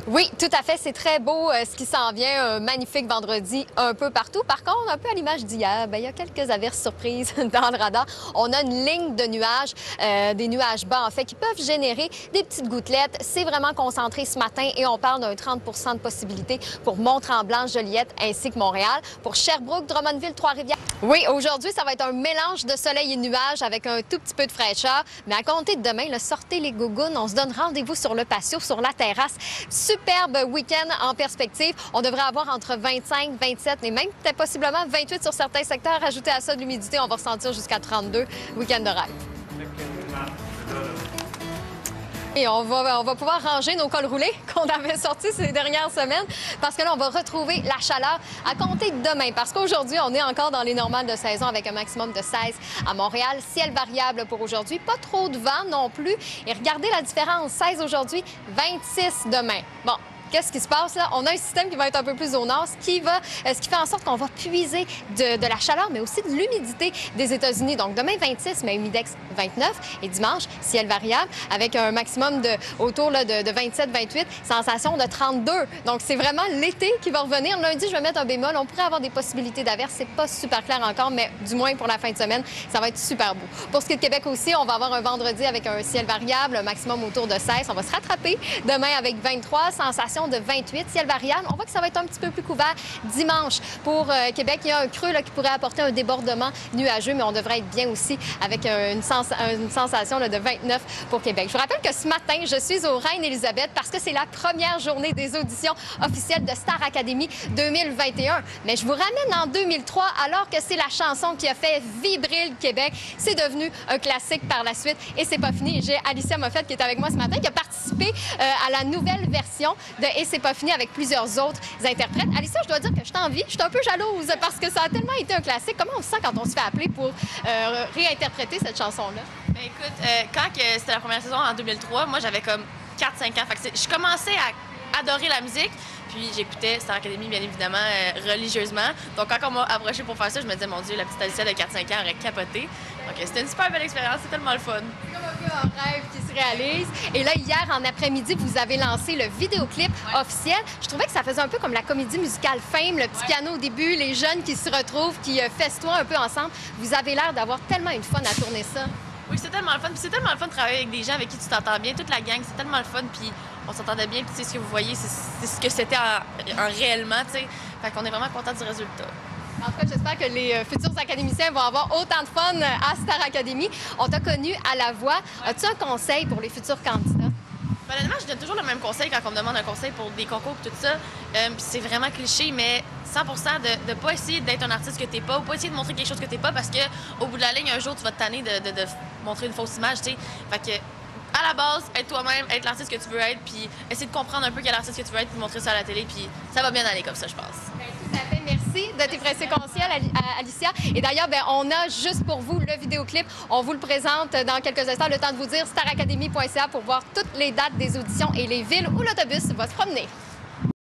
Oui, tout à fait. C'est très beau ce qui s'en vient. Un magnifique vendredi un peu partout. Par contre, un peu à l'image d'hier, il y a quelques averses surprises dans le radar. On a une ligne de nuages, des nuages bas en fait, qui peuvent générer des petites gouttelettes. C'est vraiment concentré ce matin et on parle d'un 30 de possibilité pour Mont-Tremblant, Joliette ainsi que Montréal. Pour Sherbrooke, Drummondville, Trois-Rivières. Oui, aujourd'hui, ça va être un mélange de soleil et nuages avec un tout petit peu de fraîcheur. Mais à compter de demain, sortez les gougounes. On se donne rendez-vous sur le patio, sur la terrasse. Superbe week-end en perspective. On devrait avoir entre 25, 27 et même peut-être possiblement 28 sur certains secteurs. Ajouté à ça de l'humidité, on va ressentir jusqu'à 32. Week-end de rêve. Et on va pouvoir ranger nos cols roulés qu'on avait sortis ces dernières semaines parce que là, on va retrouver la chaleur à compter de demain. Parce qu'aujourd'hui, on est encore dans les normales de saison avec un maximum de 16 à Montréal. Ciel variable pour aujourd'hui. Pas trop de vent non plus. Et regardez la différence. 16 aujourd'hui, 26 demain. Bon. Qu'est-ce qui se passe là? On a un système qui va être un peu plus au nord, ce qui fait en sorte qu'on va puiser de la chaleur, mais aussi de l'humidité des États-Unis. Donc demain 26, mais humidex 29 et dimanche, ciel variable avec un maximum autour là, de 27-28, sensation de 32. Donc c'est vraiment l'été qui va revenir. Lundi, je vais mettre un bémol. On pourrait avoir des possibilités d'averses. C'est pas super clair encore, mais du moins pour la fin de semaine, ça va être super beau. Pour ce qui est de Québec aussi, on va avoir un vendredi avec un ciel variable, un maximum autour de 16. On va se rattraper demain avec 23, sensation de 28, ciel variable. On voit que ça va être un petit peu plus couvert dimanche. Pour Québec, il y a un creux là, qui pourrait apporter un débordement nuageux, mais on devrait être bien aussi avec une sensation là, de 29 pour Québec. Je vous rappelle que ce matin, je suis au Reine-Élisabeth parce que c'est la première journée des auditions officielles de Star Academy 2021. Mais je vous ramène en 2003, alors que c'est la chanson qui a fait vibrer le Québec. C'est devenu un classique par la suite et c'est pas fini. J'ai Alicia Moffett qui est avec moi ce matin, qui a participé à la nouvelle version de Et c'est pas fini avec plusieurs autres interprètes. Alicia, je dois dire que je t'envie. Je suis un peu jalouse parce que ça a tellement été un classique. Comment on se sent quand on se fait appeler pour réinterpréter cette chanson-là? Bien, écoute, quand c'était la première saison en 2003, moi, j'avais comme 4-5 ans. Fait que je commençais à adorer la musique. Puis j'écoutais Star Academy, bien évidemment, religieusement. Donc quand on m'a approché pour faire ça, je me disais, mon Dieu, la petite Alicia de 4-5 ans aurait capoté. Donc c'était une super belle expérience, c'est tellement le fun. C'est comme un peu un rêve qui se réalise. Et là, hier en après-midi, vous avez lancé le vidéoclip officiel. Je trouvais que ça faisait un peu comme la comédie musicale Fame, le petit piano au début, les jeunes qui se retrouvent, qui festoient un peu ensemble. Vous avez l'air d'avoir tellement une fun à tourner ça. Oui, c'est tellement le fun. Puis c'est tellement le fun de travailler avec des gens avec qui tu t'entends bien, toute la gang, c'est tellement le fun. Puis on s'entendait bien, puis tu sais, ce que vous voyez, c'est ce que c'était réellement, tu sais. Fait qu'on est vraiment content du résultat. En tout cas, j'espère que les futurs académiciens vont avoir autant de fun à Star Academy. On t'a connu à la voix. As-tu un conseil pour les futurs candidats? Honnêtement, je donne toujours le même conseil quand on me demande un conseil pour des concours et tout ça. Puis c'est vraiment cliché, mais 100 de ne pas essayer d'être un artiste que t'es pas ou pas essayer de montrer quelque chose que t'es pas parce qu'au bout de la ligne, un jour, tu vas te tanner de montrer une fausse image, tu sais. Fait que, à la base, être toi-même, être l'artiste que tu veux être, puis essayer de comprendre un peu quel artiste que tu veux être, puis montrer ça à la télé, puis ça va bien aller comme ça, je pense. Bien, tout à fait. Merci de tes précieux conseils, Alicia. Et d'ailleurs, on a juste pour vous le vidéoclip. On vous le présente dans quelques instants. Le temps de vous dire staracademy.ca pour voir toutes les dates des auditions et les villes où l'autobus va se promener.